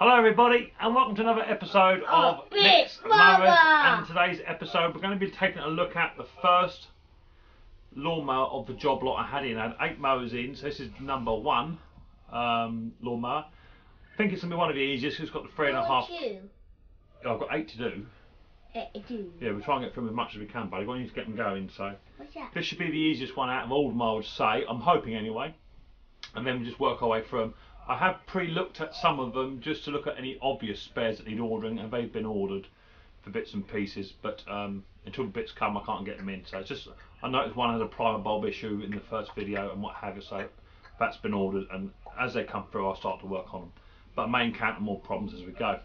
Hello everybody and welcome to another episode of Micks, Mowers, and today's episode we're going to be taking a look at the first lawnmower of the job lot I had in. I had 8 mowers in, so this is number 1 lawnmower. I think it's going to be one of the easiest. It's got the 3.5. I've got 8 to do. Yeah, we'll try and get through as much as we can, buddy. We need to get them going, so this should be the easiest one out of all of them, I would say. I'm hoping anyway, and then we just work our way through them. I have pre-looked at some of them just to look at any obvious spares that need ordering, and they've been ordered for bits and pieces, but until the bits come I can't get them in. So it's just, I noticed one has a primer bulb issue in the first video and what have you, so that's been ordered, and as they come through I'll start to work on them, but I may encounter more problems as we go.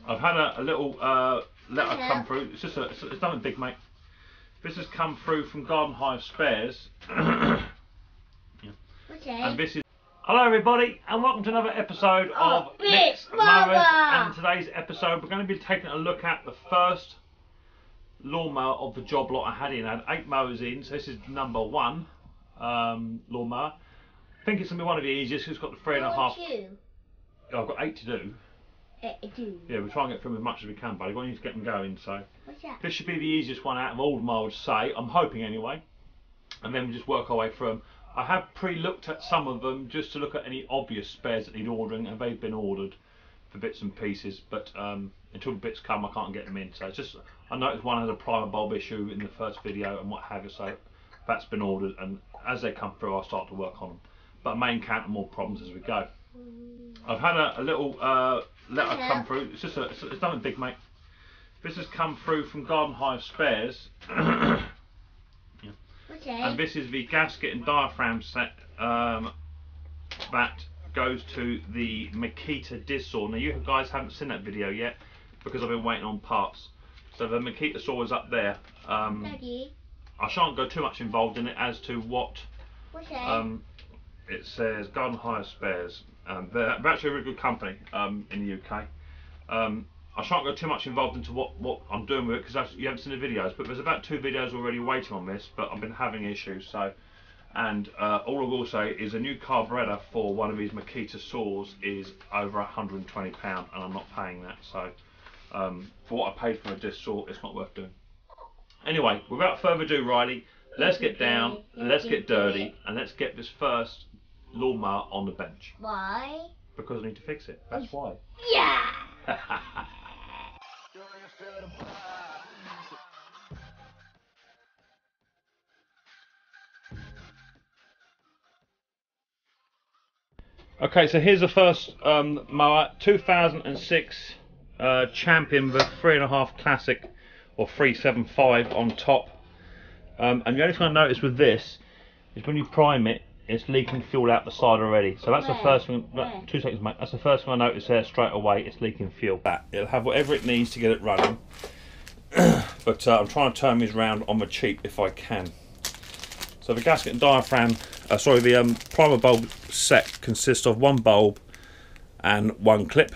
I've had a little letter come through. It's nothing big, mate. This has come through from Garden Hive Spares. And this is... Hello everybody and welcome to another episode of Micks, Mowers, and today's episode we're going to be taking a look at the first lawnmower of the job lot I had in. I had 8 mowers in, so this is number 1 lawnmower. I think it's going to be one of the easiest. It's got the 3.5. I've got 8 to do. Yeah, we'll try and get through as much as we can, buddy. We need to get them going, so this should be the easiest one out of all of them, I would say. I'm hoping anyway, and then we just work our way through them. I have pre-looked at some of them just to look at any obvious spares that need ordering, and they've been ordered for bits and pieces, but until the bits come I can't get them in. So it's just, I noticed one has a primer bulb issue in the first video and what have you, so that's been ordered, and as they come through I'll start to work on them, but I may encounter more problems as we go. I've had a little letter come through. It's nothing big, mate. This has come through from Garden Hive Spares. And this is the gasket and diaphragm set that goes to the Makita disc saw. Now you guys haven't seen that video yet because I've been waiting on parts. So the Makita saw is up there. I shan't go too much involved in it as to what it says. Garden Hive Spares. They're actually a really good company in the UK. I shan't go too much involved into what I'm doing with it because you haven't seen the videos, but there's about 2 videos already waiting on this, but I've been having issues. So, and all I will say is a new carburettor for one of these Makita saws is over £120 and I'm not paying that. So for what I paid for a disc saw, it's not worth doing. Anyway, without further ado, Riley, let's get down, let's get dirty, and let's get this first lawnmower on the bench. Why? Because I need to fix it. That's why. Yeah! Okay, so here's the first mower, 2006 Champion with 3.5 Classic or 375 on top. And the only thing I noticed with this is when you prime it, it's leaking fuel out the side already. So that's the first thing. 2 seconds, mate. That's the first thing I noticed there straight away. It's leaking fuel. It'll have whatever it needs to get it running. But I'm trying to turn these round on the cheap if I can. So the gasket and diaphragm, the primer bulb set consists of 1 bulb and 1 clip,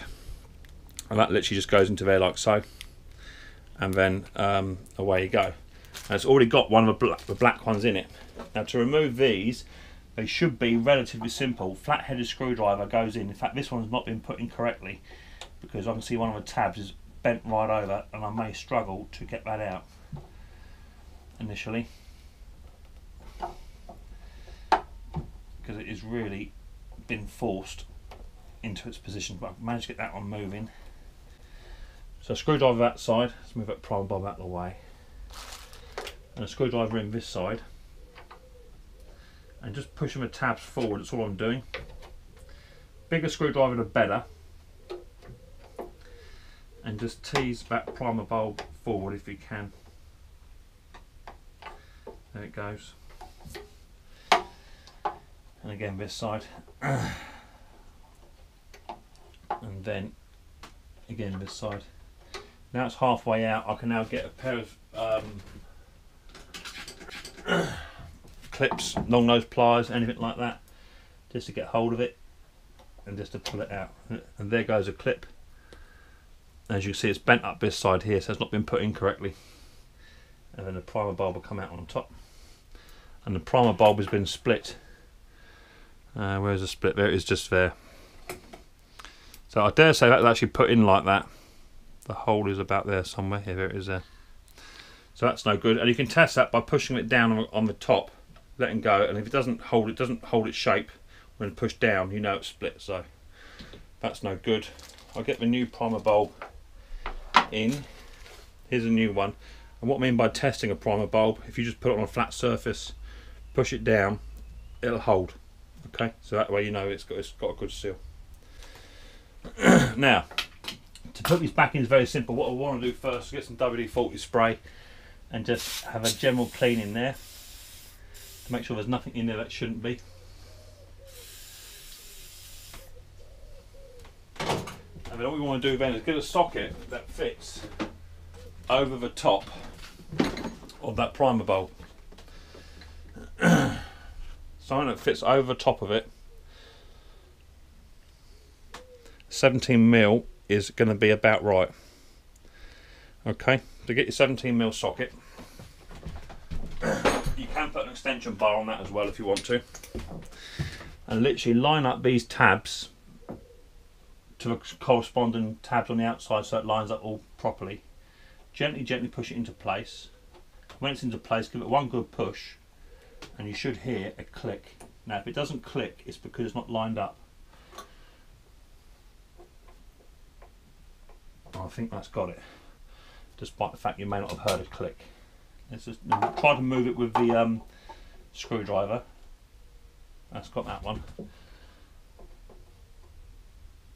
and that literally just goes into there like so, and then away you go. And it's already got one of the black ones in it. Now to remove these, they should be relatively simple. Flat-headed screwdriver goes in. In fact, this one's not been put in correctly because I can see one of the tabs is bent right over, and I may struggle to get that out initially because it is really been forced into its position. But I've managed to get that one moving. So a screwdriver that side. Let's move that primer bulb out of the way, and a screwdriver in this side. And just pushing the tabs forward, that's all I'm doing. Bigger screwdriver the better. And just tease that primer bulb forward if you can. There it goes. And again this side. And then again this side. Now it's halfway out, I can now get a pair of clips, long nose pliers, anything like that, just to get hold of it and just to pull it out. And there goes a clip. As you can see, it's bent up this side here, so it's not been put in correctly. And then the primer bulb will come out on top, and the primer bulb has been split. Where's the split? There it is, just there. So I dare say that's actually put in like that. The hole is about there somewhere. Here it is there. So that's no good. And you can test that by pushing it down on the top, letting go. And if it doesn't hold its shape when pushed down, you know it's split. So that's no good. I'll get the new primer bulb in. Here's a new one. And what I mean by testing a primer bulb, if you just put it on a flat surface, push it down, it'll hold. Okay, so that way you know it's got a good seal. Now, to put these back in is very simple. What I want to do first is get some WD-40 spray and just have a general clean in there to make sure there's nothing in there that shouldn't be. And then all we want to do then is get a socket that fits over the top of that primer bulb. Something that fits over the top of it. 17mm is going to be about right. Okay, to get your 17mm socket, you can put an extension bar on that as well if you want to, and literally line up these tabs to the corresponding tabs on the outside so it lines up all properly. Gently push it into place. When it's into place, give it one good push and you should hear a click. Now if it doesn't click, it's because it's not lined up. I think that's got it, despite the fact you may not have heard a click. Let's just try to move it with the screwdriver. That's got that one,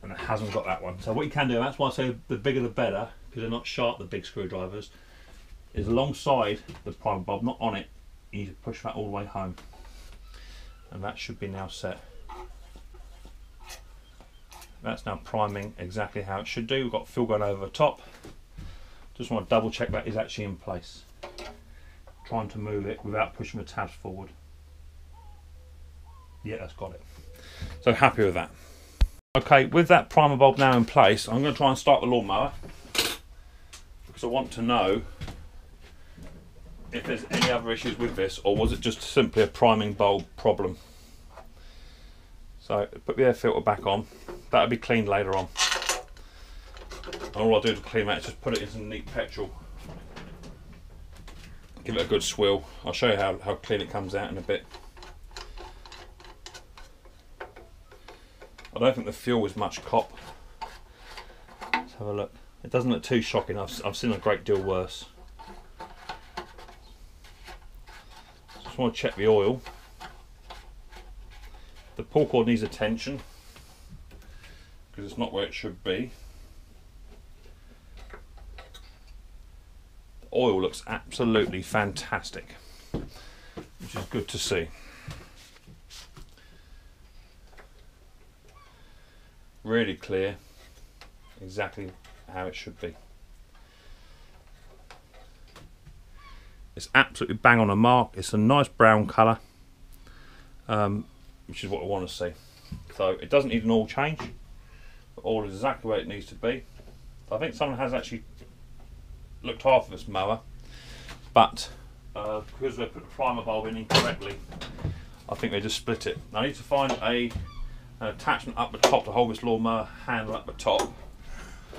and it hasn't got that one. So what you can do, that's why I say the bigger the better, because they're not sharp, the big screwdrivers, is alongside the primer bulb, not on it. You need to push that all the way home, and that should be now set. That's now priming exactly how it should do. We've got fill going over the top. Just want to double check that is actually in place. Trying to move it without pushing the tabs forward. Yeah, that's got it. So happy with that. Okay, with that primer bulb now in place, I'm going to try and start the lawnmower, because I want to know if there's any other issues with this, or was it just simply a priming bulb problem. So put the air filter back on. That'll be cleaned later on. And all I'll do to clean that is just put it in some neat petrol. Give it a good swill. I'll show you how clean it comes out in a bit. I don't think the fuel is much cop. Let's have a look. It doesn't look too shocking. I've seen a great deal worse. Just want to check the oil. The pull cord needs attention because it's not where it should be. The oil looks absolutely fantastic, which is good to see. Really clear, exactly how it should be. It's absolutely bang on a mark. It's a nice brown colour. Which is what I want to see. So it doesn't need an oil change. The oil is exactly where it needs to be. I think someone has actually looked after this mower, but because they put the primer bulb in incorrectly, I think they just split it. I need to find an attachment up the top to hold this lawnmower handle up the top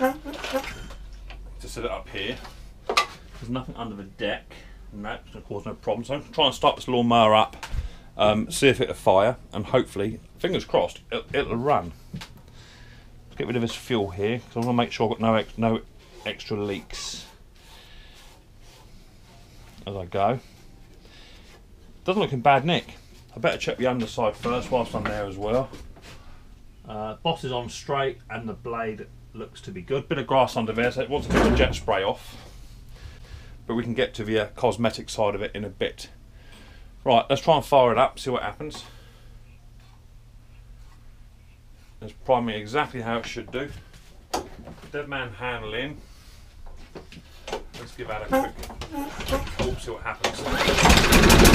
to set it up here. There's nothing under the deck, and that's going to cause no problem. So I'm going to try and start this lawnmower up. See if it'll fire, and hopefully, fingers crossed, it'll run. Let's get rid of this fuel here, because I want to make sure I've got no extra leaks as I go. Doesn't look in bad nick. I better check the underside first whilst I'm there as well. Boss is on straight, and the blade looks to be good. Bit of grass under there, so it wants to take the jet spray off. But we can get to the cosmetic side of it in a bit. Right, let's try and fire it up, see what happens. It's priming exactly how it should do. Dead man handle in. Let's give that a quick pull, see what happens.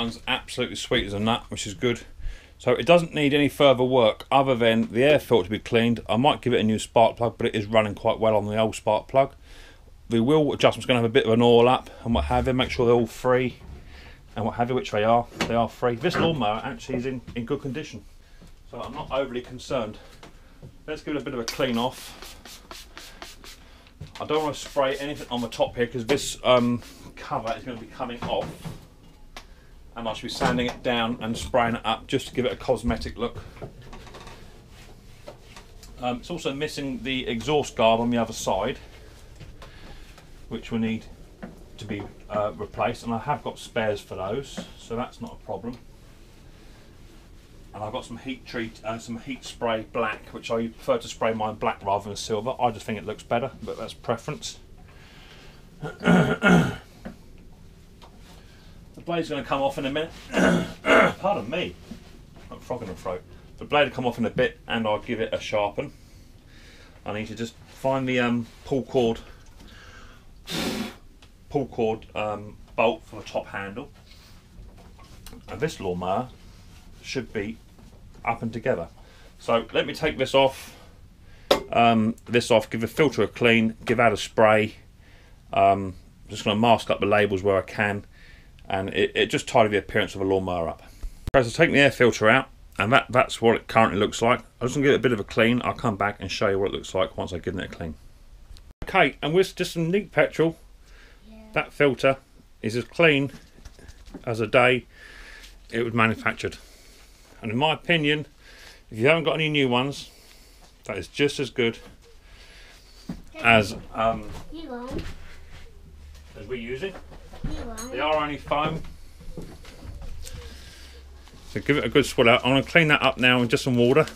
runs absolutely sweet as a nut, which is good. So it doesn't need any further work other than the air filter to be cleaned. I might give it a new spark plug, but it is running quite well on the old spark plug. The wheel adjustment's going to have a bit of an oil up and what have you, make sure they're all free and what have you, which they are free. This lawnmower actually is in good condition, so I'm not overly concerned. Let's give it a bit of a clean off. I don't want to spray anything on the top here because this cover is going to be coming off, and I should be sanding it down and spraying it up just to give it a cosmetic look. It's also missing the exhaust guard on the other side, which will need to be replaced, and I have got spares for those, so that's not a problem. And I've got some heat treat and some heat spray black, which I prefer to spray mine black rather than silver. I just think it looks better, but that's preference. The blade's going to come off in a minute. Pardon me, I'm frog in the throat. The blade will come off in a bit, and I'll give it a sharpen. I need to just find the pull cord bolt for the top handle, and this lawnmower should be up and together. So let me take this off, give the filter a clean, give out a spray. Just going to mask up the labels where I can, and it just tidy the appearance of a lawnmower up. So I'll take the air filter out, and that's what it currently looks like. I'm just going to give it a bit of a clean. I'll come back and show you what it looks like once I've given it a clean. Okay, and with just some neat petrol, that filter is as clean as a day it was manufactured. And in my opinion, if you haven't got any new ones, that is just as good as we're using. They are only foam. So give it a good swirl out. I'm going to clean that up now in just some water.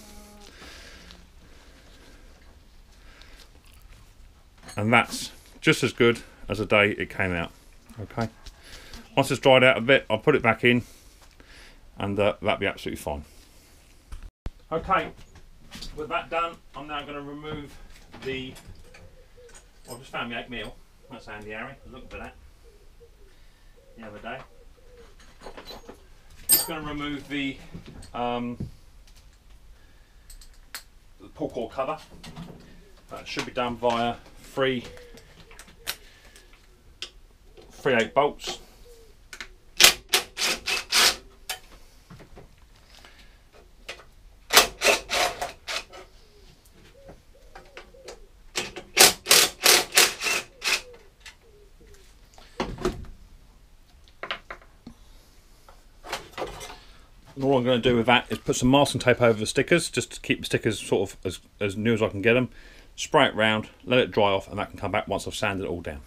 And that's just as good as the day it came out. Okay. Once it's dried out a bit, I'll put it back in, and that'll be absolutely fine. Okay, with that done, I'm now going to remove the. I just found my oatmeal. That's Andy Harry. I looked at that the other day. Just going to remove the pull cord cover. That should be done via 3/8 bolts. And all I'm going to do with that is put some masking tape over the stickers, just to keep the stickers sort of as new as I can get them. Spray it round, let it dry off, and that can come back once I've sanded it all down.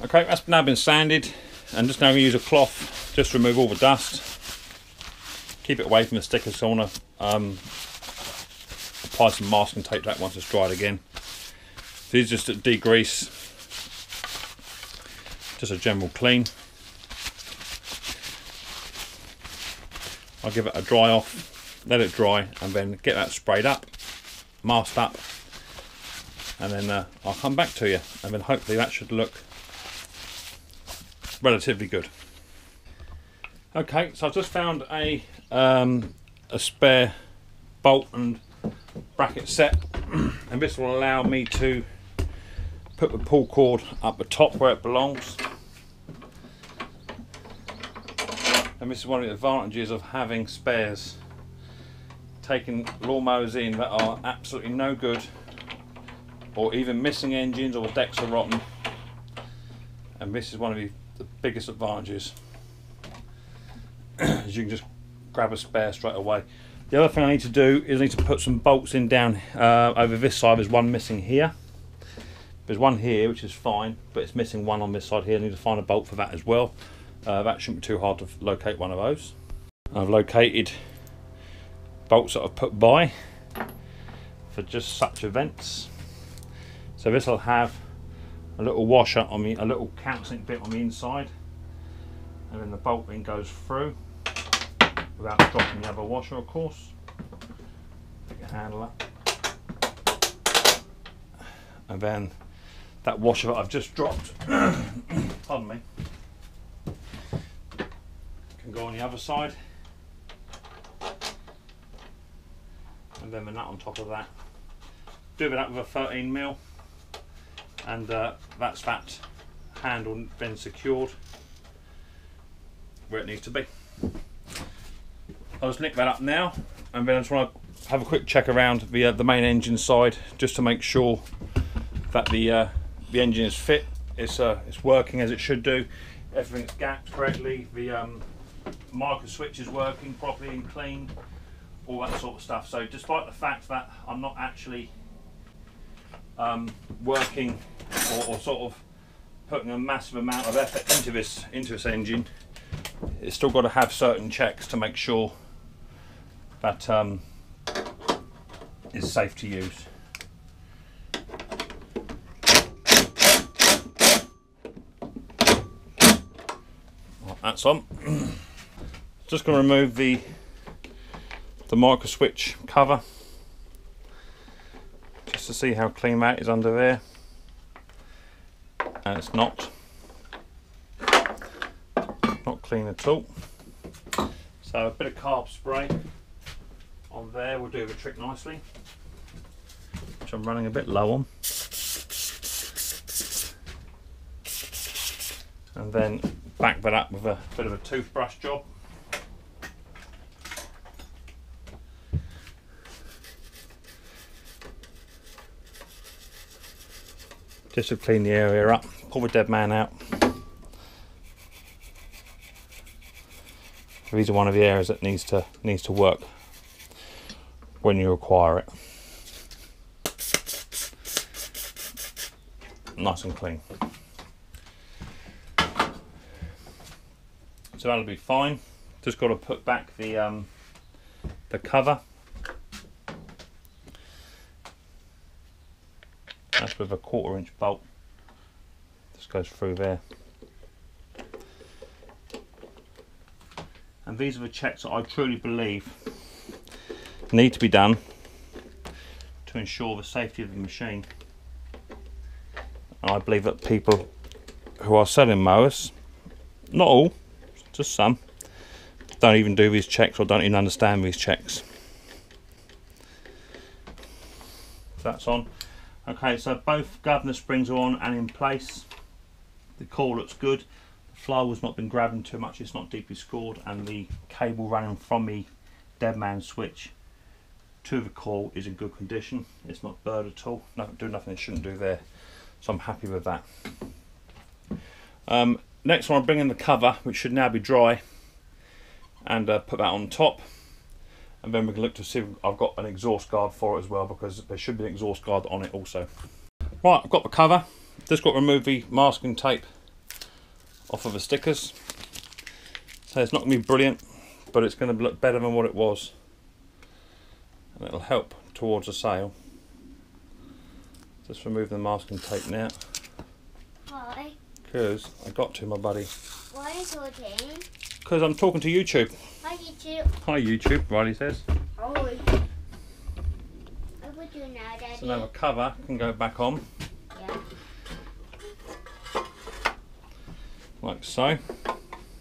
Okay, that's now been sanded, and just now I'm going to use a cloth just to remove all the dust. Keep it away from the stickers, so I want to apply some masking tape to that once it's dried again. These just to degrease, just a general clean. I'll give it a dry off, let it dry, and then get that sprayed up, masked up, and then I'll come back to you, and then hopefully that should look relatively good. Okay, so I've just found a spare bolt and bracket set, and this will allow me to put the pull cord up the top where it belongs. And this is one of the advantages of having spares. Taking lawnmowers in that are absolutely no good, or even missing engines, or the decks are rotten, and this is one of the biggest advantages. As you can just grab a spare straight away. The other thing I need to do is I need to put some bolts in down over this side. There's one missing here. There's one here which is fine, but it's missing one on this side here. I need to find a bolt for that as well. That shouldn't be too hard to locate one of those. I've located bolts that I've put by for just such events. So this will have a little washer on me, a little countersink bit on the inside, and then the bolt then goes through without dropping the other washer, of course. Pick your handle up, and then that washer that I've just dropped, pardon me, can go on the other side. And then the nut on top of that. Do that with a 13mm, and that's that handle been secured where it needs to be. I'll just nick that up now, and then I just want to have a quick check around the main engine side, just to make sure that the engine is fit, it's working as it should do, everything's gapped correctly, the marker switch is working properly and clean, all that sort of stuff. So despite the fact that I'm not actually working or sort of putting a massive amount of effort into this engine, it's still got to have certain checks to make sure that it's safe to use. Right, that's on. Just going to remove the marker switch cover, just to see how clean that is under there, and it's not clean at all. So a bit of carb spray on there will do the trick nicely, which I'm running a bit low on, and then back that up with a bit of a toothbrush job. Just to clean the area up, pull the dead man out. These are one of the areas that needs to work when you require it. Nice and clean. So that'll be fine. Just got to put back the cover. That's with a 1/4 inch bolt. Just goes through there. And these are the checks that I truly believe need to be done to ensure the safety of the machine. And I believe that people who are selling mowers, not all, just some, don't even do these checks or don't even understand these checks. So that's on. Okay, so both governor springs are on and in place. The core looks good. The flywheel's not been grabbing too much, it's not deeply scored, and the cable running from the dead man switch to the core is in good condition. It's not burred at all, do nothing it shouldn't do there. So I'm happy with that. Next one, I'll bring in the cover, which should now be dry, and put that on top. And then we can look to see if I've got an exhaust guard for it as well, because there should be an exhaust guard on it also. Right, I've got the cover. Just got to remove the masking tape off of the stickers. So it's not going to be brilliant, but it's going to look better than what it was. And it'll help towards the sale. Just remove the masking tape now. Why? Because I got to, my buddy. Why are you talking? Because I'm talking to YouTube. Hi YouTube. Hi YouTube, Riley says. Oh. What would you now, Daddy? So now the cover can go back on. Yeah. Like so.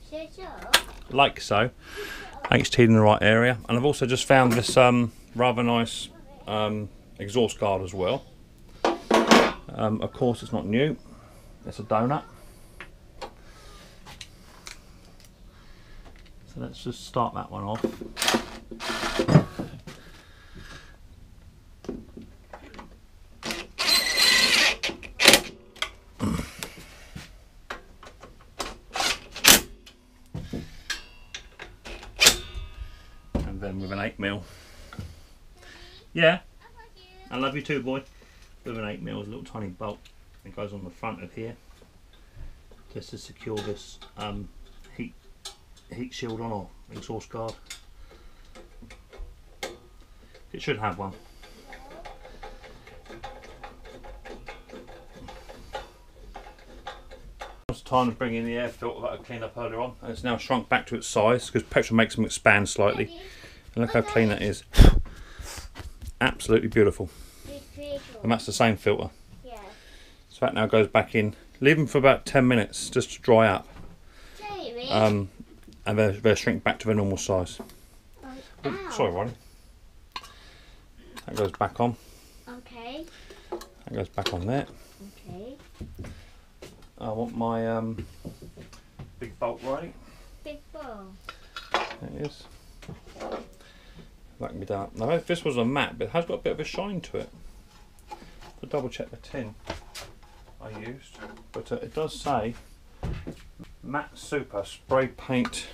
So. Like so. HT'd in the right area. And I've also just found this rather nice exhaust guard as well. Of course it's not new. It's a donut. So let's just start that one off. And then with an 8mm. Yeah, I love you too, boy. With an 8mm, a little tiny bolt. It goes on the front of here, just to secure this heat shield on, or exhaust guard. It should have one. It's time to bring in the air filter that I cleaned up earlier on, and it's now shrunk back to its size because petrol makes them expand slightly. And look how clean that is. Absolutely beautiful. And that's the same filter. Yeah. So that now goes back in. Leave them for about 10 minutes just to dry up. Jamie. and they'll shrink back to their normal size. Oh, sorry, Ronnie. That goes back on. Okay. That goes back on there. Okay. I want my big bolt ready. Big ball. There it is. That can be done. Now if this was a matte, but it has got a bit of a shine to it. To double check the tin I used, but it does say matte super spray paint.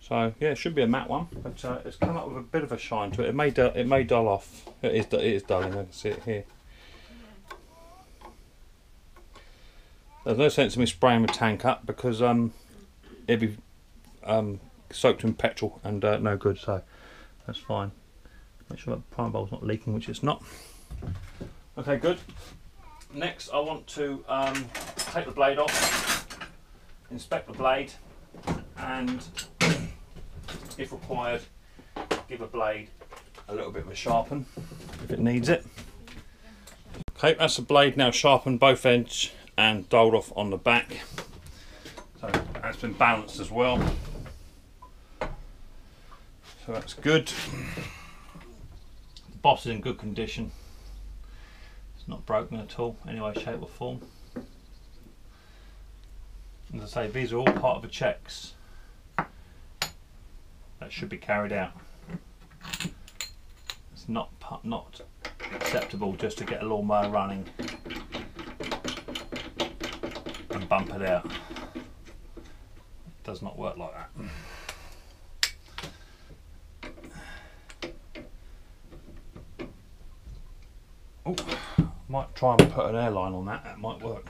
So yeah, it should be a matte one, but it's come up with a bit of a shine to it. It may dull off. It is dulling. I can see it here. There's no sense in me spraying the tank up because it'd be soaked in petrol and no good. So that's fine. Make sure that prime bulb's not leaking, which it's not. Okay, good. Next, I want to take the blade off, inspect the blade, and if required, give a blade a little bit of a sharpen if it needs it. Okay, that's the blade now sharpened both ends and dulled off on the back. So that's been balanced as well. So that's good. The boss is in good condition. It's not broken at all, any way, shape or form. As I say, these are all part of the checks that should be carried out. It's not acceptable just to get a lawnmower running and bump it out. It does not work like that. Oh, might try and put an airline on that. That might work.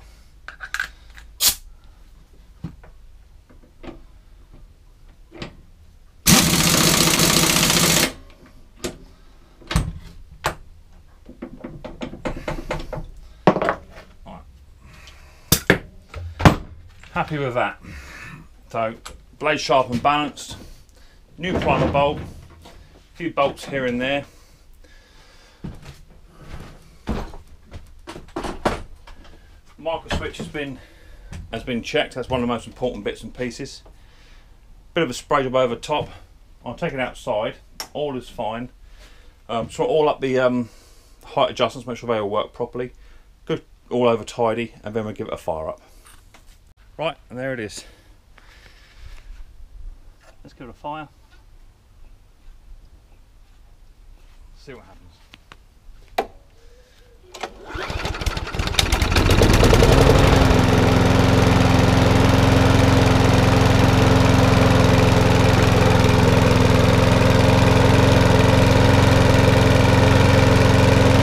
Happy with that. So blade sharp and balanced, new primer bolt, a few bolts here and there. Marker switch has been checked. That's one of the most important bits and pieces. Bit of a spray job over top. I'll take it outside. All is fine. So all up the height adjustments, make sure they all work properly. Good, all over tidy, and then we'll give it a fire up. Right, and there it is. Let's give it a fire. See what happens.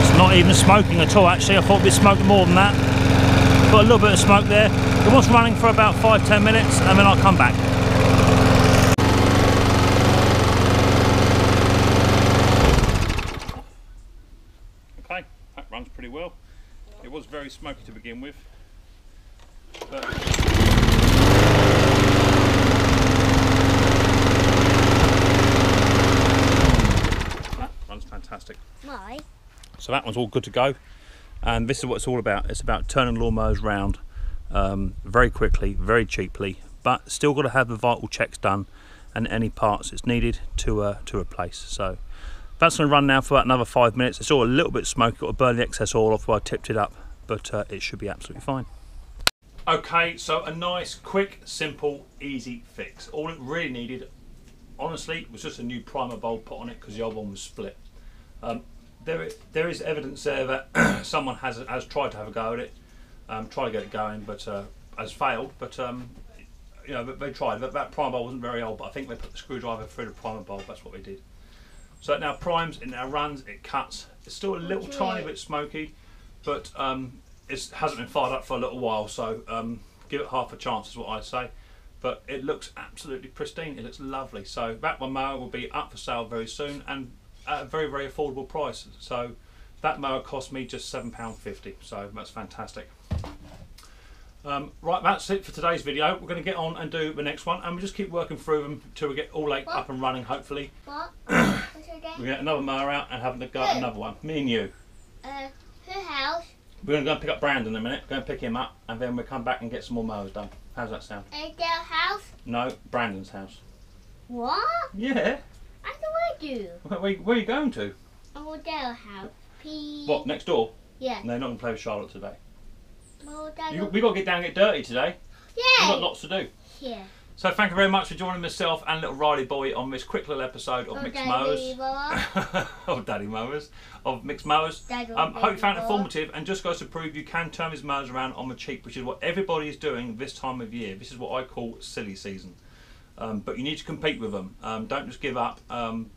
It's not even smoking at all actually. I thought it'd be smoking more than that. Got a little bit of smoke there. It was running for about 5-10 minutes and then I'll come back. Okay, that runs pretty well. It was very smoky to begin with, but that runs fantastic. Why? So that one's all good to go. And this is what it's all about. It's about turning lawnmowers round very quickly, very cheaply, but still got to have the vital checks done and any parts it's needed to replace. So that's going to run now for about another 5 minutes. It's all a little bit smoky, got to burn the excess oil off while I tipped it up, but it should be absolutely fine. Okay, so a nice, quick, simple, easy fix. All it really needed, honestly, was just a new primer bulb put on it because the old one was split. There is evidence there that someone has tried to have a go at it, tried to get it going, but has failed. But you know, they tried. That primer bulb wasn't very old, but I think they put the screwdriver through the primer bulb. That's what they did. So it now primes, it now runs, it cuts. It's still a little tiny bit smoky, but it hasn't been fired up for a little while. So give it half a chance is what I'd say. But it looks absolutely pristine. It looks lovely. So that one mower will be up for sale very soon and at a very, very affordable price. So that mower cost me just £7.50, so that's fantastic. Right, that's it for today's video. We're going to get on and do the next one, and we'll just keep working through them until we get all 8 up and running, hopefully. We get another mower out and have a go at another one. Me and you. Her house. We're going to go and pick up Brandon in a minute. Go and pick him up, and then we'll come back and get some more mowers done. How's that sound? At their house? No, Brandon's house. What? Yeah. I don't do. Where are you going to? Oh, their house. Please. What, next door? Yeah. No, not going to play with Charlotte today. Well, We got to get down and get dirty today. yeah. We've got lots to do. Yeah. So thank you very much for joining myself and little Riley boy on this quick little episode of Micks Mowers. Of Daddy Mowers. Of Micks Mowers. Hope you found it informative, and just goes to prove you can turn his mowers around on the cheap, which is what everybody is doing this time of year. This is what I call silly season. But you need to compete with them. Don't just give up,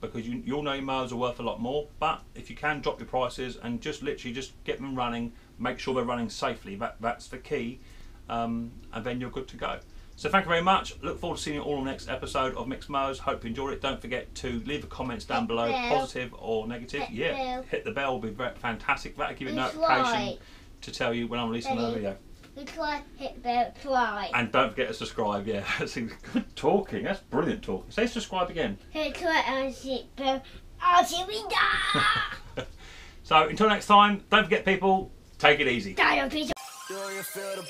because you all know your mowers are worth a lot more. But if you can drop your prices and just literally just get them running, make sure they're running safely. That's the key, and then you're good to go. So thank you very much. Look forward to seeing you all on the next episode of Micks Mowers. Hope you enjoyed it. Don't forget to leave the comments down below, positive or negative. Hit the bell will be fantastic. That'll give you a notification to tell you when I'm releasing another video. Hit the bell twice. And don't forget to subscribe. Yeah, good talking. That's brilliant talking. Say subscribe again. Hit twice and hit bell. Until we die. So until next time, don't forget people, take it easy. Die, Do you feel the